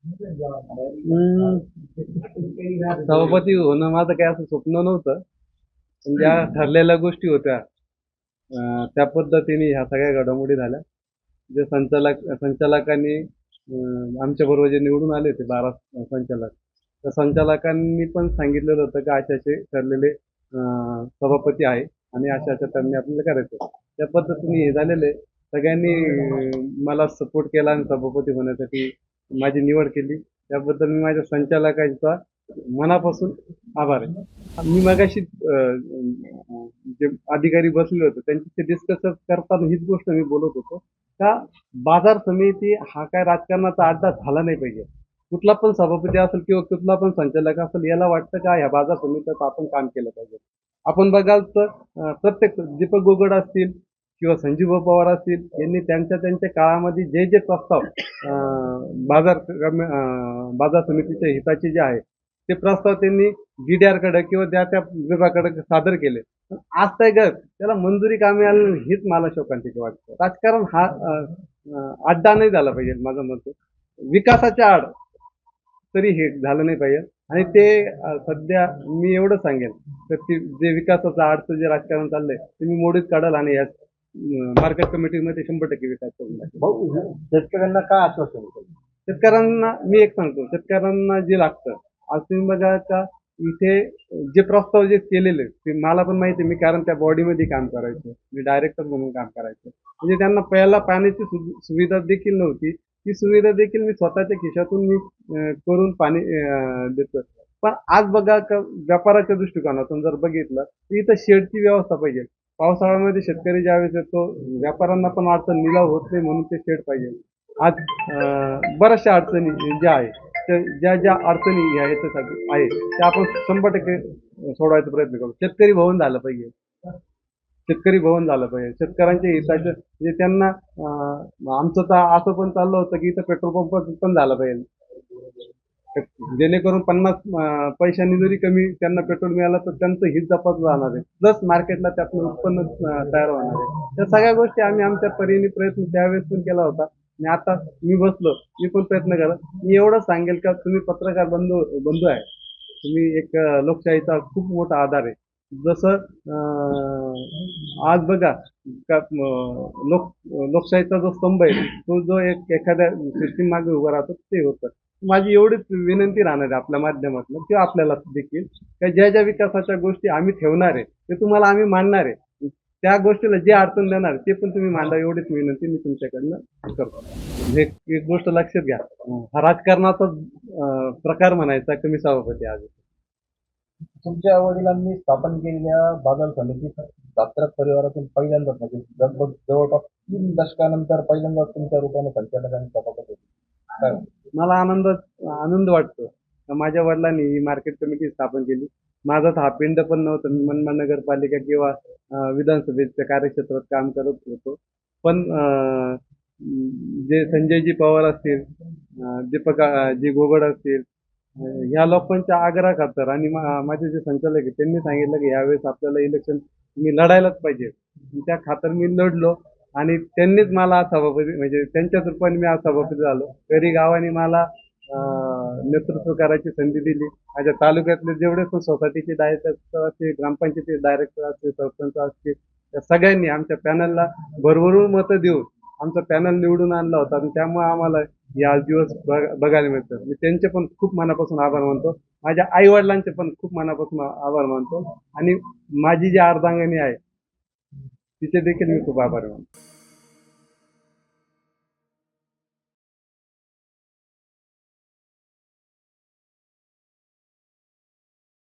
हम्म, सभापती होणं माझं काही असं स्वप्न नव्हतं. पण ज्या ठरलेल्या गोष्टी होत्या त्या पद्धतीने ह्या सगळ्या घडामोडी झाल्या. जे संचालकांनी आमच्या बरोबर जे निवडून आले होते 12 संचालक, त्या संचालकांनी पण सांगितलेलं होतं की असे असे ठरलेले सभापती आहे आणि अशा अशा त्यांनी आपल्याला करायचं. त्या पद्धतीने हे झालेले सगळ्यांनी मला सपोर्ट केला आणि सभापती होण्यासाठी माझी निवड केली. त्याबद्दल मी माझ्या संचालकांचा मनापासून आभार आहे. मी मगाशी जे अधिकारी बसले होते त्यांची डिस्कस करताना हीच गोष्ट मी बोलत होतो का बाजार समिती हा काय राजकारणाचा अड्डा झाला नाही पाहिजे. कुठला पण सभापती असेल किंवा कुठला पण संचालक असेल याला वाटतं का ह्या बाजार समितीत आपण काम केलं पाहिजे. आपण बघाल तर प्रत्येक दीपक गोगड असतील किंवा संजीव पवार असतील यांनी त्यांच्या त्यांच्या काळामध्ये जे जे प्रस्ताव बाजार समितीच्या हिताचे जे आहे ते प्रस्ताव त्यांनी कडे किंवा त्या विभागाकडे सादर केले. पण आज काय त्याला मंजुरी कामी आली हीच मला शोकांतिका वाटतं. राजकारण हा अड्डा नाही झाला पाहिजे माझं मत. विकासाच्या आड तरी हे झालं नाही पाहिजे. आणि ते सध्या मी एवढं सांगेन तर जे विकासाचं आडचं जे राजकारण चाललंय ते मी मोडीत काढल आणि या मार्केट कमिटीमध्ये 100% विकास करून टाकेल. भाऊ, शेतकऱ्यांना काय आश्वासन केलं? शेतकऱ्यांना मी एक सांगतो, शेतकऱ्यांना जे लागतं आज तुम्ही बघा का इथे जे प्रस्ताव जे केलेले ते मला पण माहिती आहे. मी कारण त्या बॉडीमध्ये काम करायचो, मी डायरेक्टर म्हणून काम करायचो. म्हणजे त्यांना प्यायला पाण्याची सुविधा देखील नव्हती. ती सुविधा देखील मी स्वतःच्या खिशातून मी करून पाणी देतो. पण आज बघा का व्यापाराच्या दृष्टिकोनातून जर बघितलं तर इथं शेडची व्यवस्था पाहिजे. पावसाळ्यामध्ये शेतकरी ज्यावेळेस येतो व्यापाऱ्यांना पण अडचण निलाव होत नाही म्हणून ते शेड पाहिजे. आज बऱ्याचशा अडचणी ज्या आहे ज्या ज्या अडचणी ह्याच्यासाठी आहे त्या आपण 100% सोडवायचा प्रयत्न करू. शेतकरी भवन झालं पाहिजे. शेतकरी भवन झालं पाहिजे. शेतकऱ्यांच्या हिताचं म्हणजे त्यांना आमचं तर असं पण चाललं होतं की इथं पेट्रोल पंप पण झालं पाहिजे. जेणेकरून 50 पैशांनी जरी कमी त्यांना पेट्रोल मिळालं तर त्यांचं हित जपत राहणार आहे. प्लस मार्केटला त्यातून उत्पन्न तयार होणार आहे. त्या सगळ्या गोष्टी आम्ही आमच्या परीने प्रयत्न त्यावेळेस पण केला होता. आणि आता मी बसलो, मी पण प्रयत्न करा. मी एवढं सांगेल का तुम्ही पत्रकार बंधू बंधू आहे. तुम्ही एक लोकशाहीचा खूप मोठा आधार आहे. जसं आज बघा का लोकशाहीचा जो स्तंभ आहे तो जो एक एखाद्या सिस्टीम मागे उभा राहतो ते होतं. माझी एवढीच विनंती राहणार आहे आपल्या माध्यमातून किंवा आपल्याला देखील का ज्या ज्या विकासाच्या गोष्टी आम्ही ठेवणार आहे ते तुम्हाला आम्ही मांडणार आहे. त्या गोष्टीला जे अडचण देणार ते पण तुम्ही मांडा एवढीच विनंती मी तुमच्याकडनं करतो. हे एक गोष्ट लक्षात घ्या. हा राजकारणाचा प्रकार म्हणायचा कमी सभापती आज. तुमच्या वडिलांनी स्थापन केलेल्या बाजार समितीत सातारा परिवारातून पहिल्यांदाच म्हणजे लगभग जवळपास 3 दशकानंतर पहिल्यांदाच तुमच्या रूपाने संचालकांनी सभापती होते. काय वाटतं? मला आनंद वाटतो. माझ्या वडिलांनी ही मार्केट कमिटी स्थापन केली. माझा हा पिंड पण नव्हतं. मी मनमाड नगरपालिका किंवा विधानसभेच्या कार्यक्षेत्रात काम करत होतो. पण जे संजयजी पवार असतील, दीपक जी गोगड असतील, ह्या लोकांच्या आग्रह खातर आणि माझे जे संचालक आहेत त्यांनी सांगितलं की यावेळेस आपल्याला इलेक्शन मी लढायलाच पाहिजे. त्या खातर मी लढलो आणि त्यांनीच मला सभापती म्हणजे त्यांच्याच रूपाने मी आज सभापती झालो. तरी गावाने मला नेतृत्व करायची संधी दिली. माझ्या तालुक्यातले जेवढे पण सोसायटीचे डायरेक्टर असतील, ग्रामपंचायतीचे डायरेक्टर असतील, सरपंच असतील, त्या सगळ्यांनी आमच्या पॅनलला भरभरून मतं देऊन आमचा पॅनल निवडून आणला होता आणि त्यामुळे आम्हाला या दिवस बघायला मिळतात. मी त्यांचे पण खूप मनापासून आभार मानतो. माझ्या आई वडिलांचे पण खूप मनापासून आभार मानतो आणि माझी जी अर्धांगिनी आहे तिचे देखील मी खूप आभार मानतो.